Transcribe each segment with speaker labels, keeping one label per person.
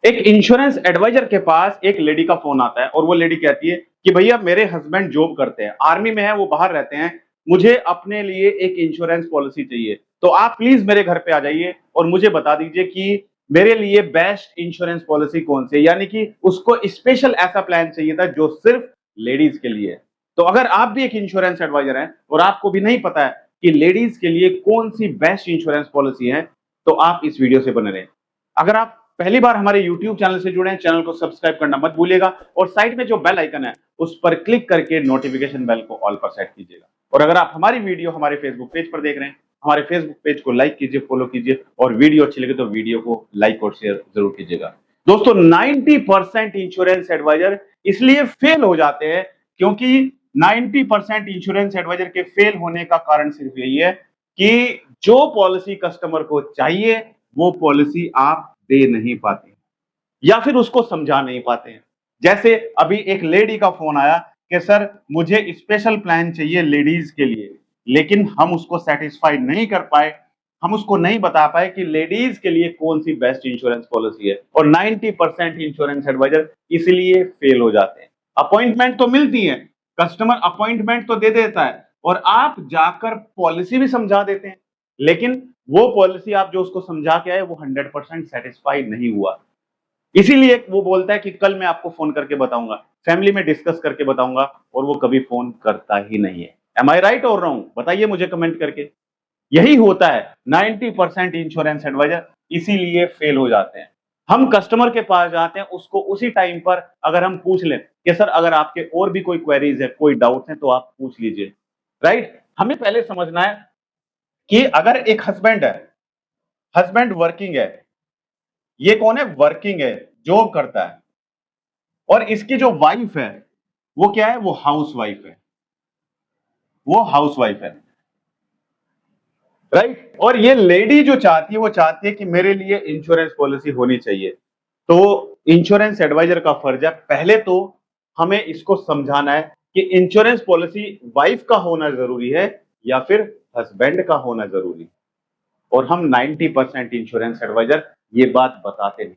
Speaker 1: एक insurance adviser के पास एक लेडी का फोन आता है और वो लेडी कहती है कि भैया मेरे हस्बैंड जॉब करते हैं, आर्मी में है, वो बाहर रहते हैं, मुझे अपने लिए एक इंश्योरेंस पॉलिसी चाहिए, तो आप प्लीज मेरे घर पे आ जाइए और मुझे बता दीजिए कि मेरे लिए बेस्ट इंश्योरेंस पॉलिसी कौन सी है। यानी कि उसको स्पेशल ऐसा प्लान चाहिए था जो सिर्फ लेडीज के लिए है। तो अगर आप भी एक इंश्योरेंस एडवाइजर हैं और आपको भी नहीं पता है कि लेडीज के लिए कौन सी बेस्ट इंश्योरेंस पॉलिसी है, तो आप इस वीडियो से बने रहें। अगर आप पहली बार हमारे YouTube चैनल से जुड़े हैं, चैनल को सब्सक्राइब करना मत भूलिएगा और साइड में जो बेल आइकन है उस पर क्लिक करके नोटिफिकेशन बेल को ऑल पर सेट कीजिएगा। और अगर आप हमारी वीडियो हमारे फेसबुक पेज पर देख रहे हैं, हमारे फेसबुक पेज को लाइक कीजिए, फॉलो कीजिए और वीडियो अच्छी लगे तो वीडियो को लाइक और शेयर जरूर कीजिएगा। दोस्तों, 90% इंश्योरेंस एडवाइजर इसलिए फेल हो जाते हैं क्योंकि 90% इंश्योरेंस एडवाइजर के फेल होने का कारण सिर्फ यही है कि जो पॉलिसी कस्टमर को चाहिए वो पॉलिसी आप दे नहीं पाते या फिर उसको समझा नहीं पाते हैं। जैसे अभी एक लेडी का फोन आया कि सर मुझे स्पेशल प्लान चाहिए लेडीज के लिए, लेकिन हम उसको सेटिस्फाई नहीं कर पाए, हम उसको नहीं बता पाए कि लेडीज के लिए कौन सी बेस्ट इंश्योरेंस पॉलिसी है। और 90% इंश्योरेंस एडवाइजर इसलिए फेल हो जाते हैं। अपॉइंटमेंट तो मिलती है, कस्टमर अपॉइंटमेंट तो दे देता है और आप जाकर पॉलिसी भी समझा देते हैं, लेकिन वो पॉलिसी आप जो उसको समझा के आए वो 100% सेटिस्फाई नहीं हुआ। इसीलिए वो बोलता है कि कल मैं आपको फोन करके बताऊंगा, फैमिली में डिस्कस करके बताऊंगा, और वो कभी फोन करता ही नहीं है। एम आई राइट और रॉन्ग? बताइए मुझे कमेंट करके। यही होता है, 90% इंश्योरेंस एडवाइजर इसीलिए फेल हो जाते हैं। हम कस्टमर के पास जाते हैं, उसको उसी टाइम पर अगर हम पूछ लें कि सर अगर आपके और भी कोई क्वेरीज है, कोई डाउट है तो आप पूछ लीजिए, राइट। हमें पहले समझना है कि अगर एक हस्बैंड है, हस्बैंड वर्किंग है, ये कौन है? वर्किंग है, जॉब करता है, और इसकी जो वाइफ है वो क्या है? वो हाउस वाइफ है, वो हाउस वाइफ है, राइट। और ये लेडी जो चाहती है वो चाहती है कि मेरे लिए इंश्योरेंस पॉलिसी होनी चाहिए। तो इंश्योरेंस एडवाइजर का फर्ज है पहले तो हमें इसको समझाना है कि इंश्योरेंस पॉलिसी वाइफ का होना जरूरी है या फिर हस्बैंड का होना जरूरी है। और हम 90% इंश्योरेंस एडवाइजर ये बात बताते नहीं,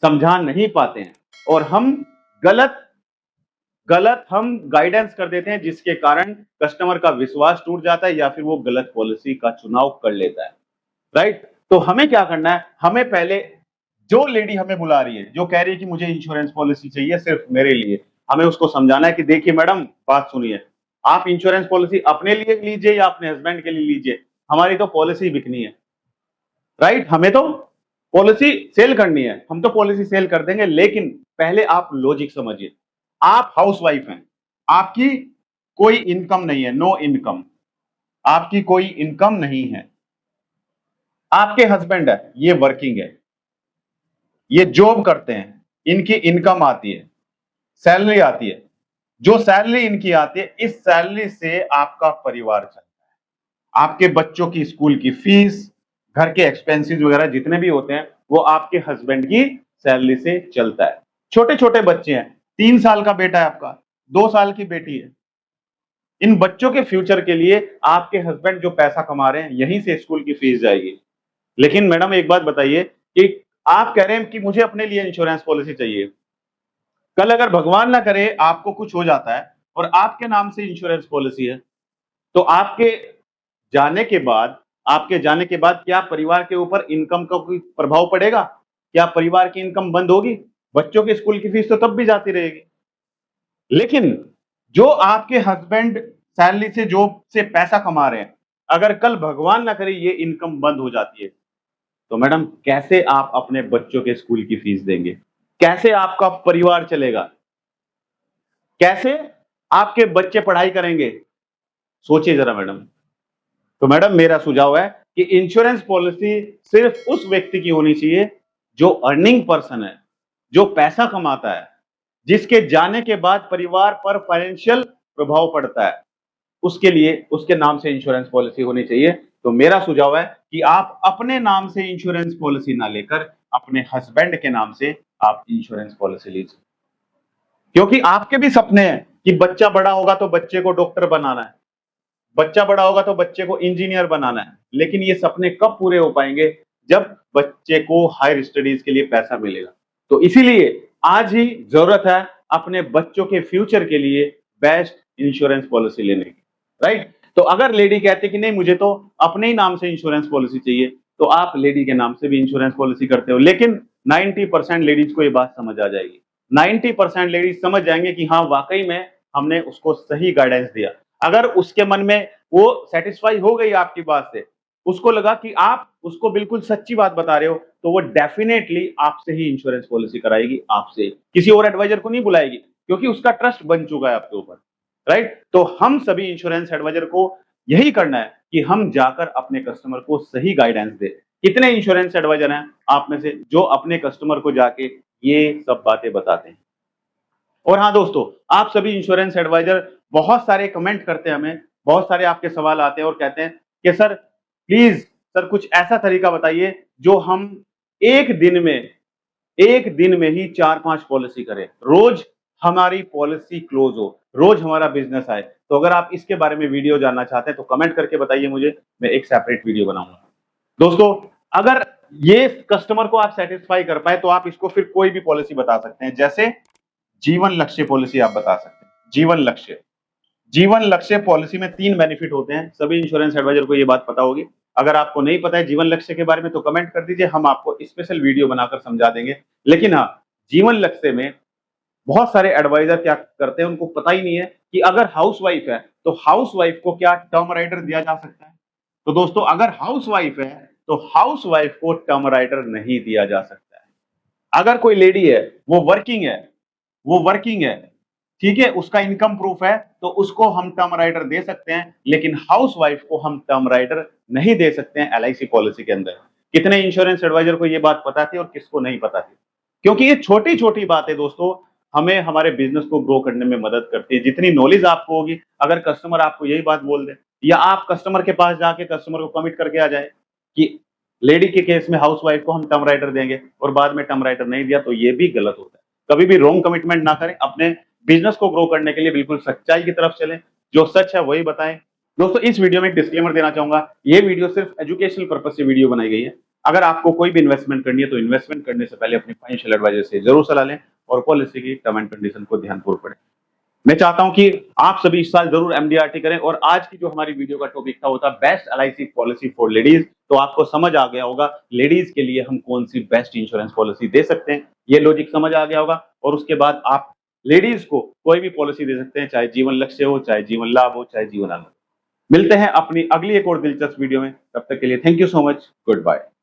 Speaker 1: समझा नहीं पाते हैं, और हम गलत गलत हम गाइडेंस कर देते हैं जिसके कारण कस्टमर का विश्वास टूट जाता है या फिर वो गलत पॉलिसी का चुनाव कर लेता है, राइट। तो हमें क्या करना है? हमें पहले जो लेडी हमें बुला रही है, जो कह रही है कि मुझे इंश्योरेंस पॉलिसी चाहिए सिर्फ मेरे लिए, हमें उसको समझाना है कि देखिए मैडम, बात सुनिए, आप इंश्योरेंस पॉलिसी अपने लिए लीजिए या अपने हस्बैंड के लिए लीजिए, हमारी तो पॉलिसी बिकनी है, राइट। हमें तो पॉलिसी सेल करनी है, हम तो पॉलिसी सेल कर देंगे, लेकिन पहले आप लॉजिक समझिए। आप हाउसवाइफ हैं, आपकी कोई इनकम नहीं है, नो इनकम, आपकी कोई इनकम नहीं है। आपके हस्बैंड है, ये वर्किंग है, ये जॉब करते हैं, इनकी इनकम आती है, सैलरी आती है। जो सैलरी इनकी आती है, इस सैलरी से आपका परिवार चलता है। आपके बच्चों की स्कूल की फीस, घर के एक्सपेंसेस वगैरह जितने भी होते हैं वो आपके हस्बैंड की सैलरी से चलता है। छोटे छोटे बच्चे हैं, 3 साल का बेटा है आपका, 2 साल की बेटी है, इन बच्चों के फ्यूचर के लिए आपके हस्बैंड जो पैसा कमा रहे हैं यहीं से स्कूल की फीस जाएगी। लेकिन मैडम एक बात बताइए कि आप कह रहे हैं कि मुझे अपने लिए इंश्योरेंस पॉलिसी चाहिए, कल अगर भगवान ना करे आपको कुछ हो जाता है और आपके नाम से इंश्योरेंस पॉलिसी है, तो जाने के बाद आपके जाने के बाद क्या परिवार के ऊपर इनकम का कोई प्रभाव पड़ेगा? क्या परिवार की इनकम बंद होगी? बच्चों की स्कूल की फीस तो तब भी जाती रहेगी। लेकिन जो आपके हस्बैंड सैलरी से जॉब से पैसा कमा रहे हैं, अगर कल भगवान ना करे ये इनकम बंद हो जाती है, तो मैडम कैसे आप अपने बच्चों के स्कूल की फीस देंगे? कैसे आपका परिवार चलेगा? कैसे आपके बच्चे पढ़ाई करेंगे? सोचिए जरा मैडम। तो मैडम मेरा सुझाव है कि इंश्योरेंस पॉलिसी सिर्फ उस व्यक्ति की होनी चाहिए जो अर्निंग पर्सन है, जो पैसा कमाता है, जिसके जाने के बाद परिवार पर फाइनेंशियल प्रभाव पड़ता है, उसके लिए उसके नाम से इंश्योरेंस पॉलिसी होनी चाहिए। तो मेरा सुझाव है कि आप अपने नाम से इंश्योरेंस पॉलिसी ना लेकर अपने हस्बैंड के नाम से आप इंश्योरेंस पॉलिसी लीजिए, क्योंकि आपके भी सपने हैं कि बच्चा बड़ा होगा तो बच्चे को डॉक्टर बनाना है, बच्चा बड़ा होगा तो बच्चे को इंजीनियर बनाना है। लेकिन ये सपने कब पूरे हो पाएंगे? जब बच्चे को हायर स्टडीज के लिए पैसा मिलेगा, तो इसीलिए आज ही जरूरत है अपने बच्चों के फ्यूचर के लिए बेस्ट इंश्योरेंस पॉलिसी लेने की, राइट। तो अगर लेडी कहती कि नहीं मुझे तो अपने ही नाम से इंश्योरेंस पॉलिसी चाहिए, तो आप लेडी के नाम से भी इंश्योरेंस पॉलिसी करते हो, लेकिन 90% लेडीज को ये बात समझ आ जाएगी। 90% लेडीज समझ जाएंगे कि हाँ वाकई में हमने उसको सही गाइडेंस दिया। अगर उसके मन में वो सेटिस्फाई हो गई आपकी बात से, उसको लगा कि आप उसको बिल्कुल सच्ची बात बता रहे हो, तो वो डेफिनेटली आपसे ही इंश्योरेंस पॉलिसी कराएगी, आपसे, किसी और एडवाइजर को नहीं बुलाएगी, क्योंकि उसका ट्रस्ट बन चुका है आपके ऊपर, राइट। तो हम सभी इंश्योरेंस एडवाइजर को यही करना है कि हम जाकर अपने कस्टमर को सही गाइडेंस दे। कितने इंश्योरेंस एडवाइजर हैं आप में से जो अपने कस्टमर को जाके ये सब बातें बताते हैं? और हाँ दोस्तों, आप सभी इंश्योरेंस एडवाइजर बहुत सारे कमेंट करते हैं हमें, बहुत सारे आपके सवाल आते हैं और कहते हैं कि सर प्लीज सर कुछ ऐसा तरीका बताइए जो हम एक दिन में एक दिन में ही 4-5 पॉलिसी करें, रोज हमारी पॉलिसी क्लोज हो, रोज हमारा बिजनेस आए। तो अगर आप इसके बारे में वीडियो जानना चाहते हैं तो कमेंट करके बताइए मुझे, मैं एक सेपरेट वीडियो बनाऊंगा। दोस्तों, अगर ये कस्टमर को आप सेटिस्फाई कर पाए तो आप इसको फिर कोई भी पॉलिसी बता सकते हैं, जैसे जीवन लक्ष्य पॉलिसी आप बता सकते हैं। जीवन लक्ष्य पॉलिसी में 3 बेनिफिट होते हैं, सभी इंश्योरेंस एडवाइजर को ये बात पता होगी। अगर आपको नहीं पता है जीवन लक्ष्य के बारे में तो कमेंट कर दीजिए, हम आपको स्पेशल वीडियो बनाकर समझा देंगे। लेकिन हाँ, जीवन लक्ष्य में बहुत सारे एडवाइजर क्या करते हैं, उनको पता ही नहीं है कि अगर हाउसवाइफ है तो हाउसवाइफ को क्या टर्म राइडर दिया जा सकता है। तो दोस्तों, अगर हाउसवाइफ है तो हाउसवाइफ को टर्म राइडर नहीं दिया जा सकता है। अगर कोई लेडी है, वो वर्किंग है, ठीक है, उसका इनकम प्रूफ है, तो उसको हम टर्म राइडर दे सकते हैं, लेकिन हाउसवाइफ को हम टर्म राइडर नहीं दे सकते हैं एलआईसी पॉलिसी के अंदर। कितने इंश्योरेंस एडवाइजर को ये बात पता थी और किसको नहीं पता थी? क्योंकि ये छोटी छोटी बातें दोस्तों हमें हमारे बिजनेस को ग्रो करने में मदद करती है। जितनी नॉलेज आपको होगी, अगर कस्टमर आपको यही बात बोल दे, या आप कस्टमर के पास जाके कस्टमर को कमिट करके आ जाए कि लेडी के केस में हाउसवाइफ को हम टर्म राइटर देंगे और बाद में टर्म राइटर नहीं दिया, तो ये भी गलत होता है। कभी भी रॉन्ग कमिटमेंट ना करें, अपने बिजनेस को ग्रो करने के लिए बिल्कुल सच्चाई की तरफ चलें, जो सच है वही बताएं। दोस्तों, इस वीडियो में एक डिस्क्लेमर देना चाहूंगा, ये वीडियो सिर्फ एजुकेशनल पर्पज से वीडियो बनाई गई है। अगर आपको कोई भी इन्वेस्टमेंट करनी है तो इन्वेस्टमेंट करने से पहले अपने फाइनेंशियल एडवाइजर से जरूर सलाह लें और पॉलिसी की टर्म एंड कंडीशन को ध्यानपूर्वक पढ़ें। मैं चाहता हूं कि आप सभी इस साल जरूर एमडीआरटी करें। और आज की जो हमारी वीडियो का टॉपिक था वो था best LIC policy for ladies. तो आपको समझ आ गया होगा लेडीज के लिए हम कौन सी बेस्ट इंश्योरेंस पॉलिसी दे सकते हैं, ये लॉजिक समझ आ गया होगा। और उसके बाद आप लेडीज को कोई भी पॉलिसी दे सकते हैं, चाहे जीवन लक्ष्य हो, चाहे जीवन लाभ हो, चाहे जीवन आनंद। मिलते हैं अपनी अगली एक और दिलचस्प वीडियो में, तब तक के लिए thank you so much, good bye.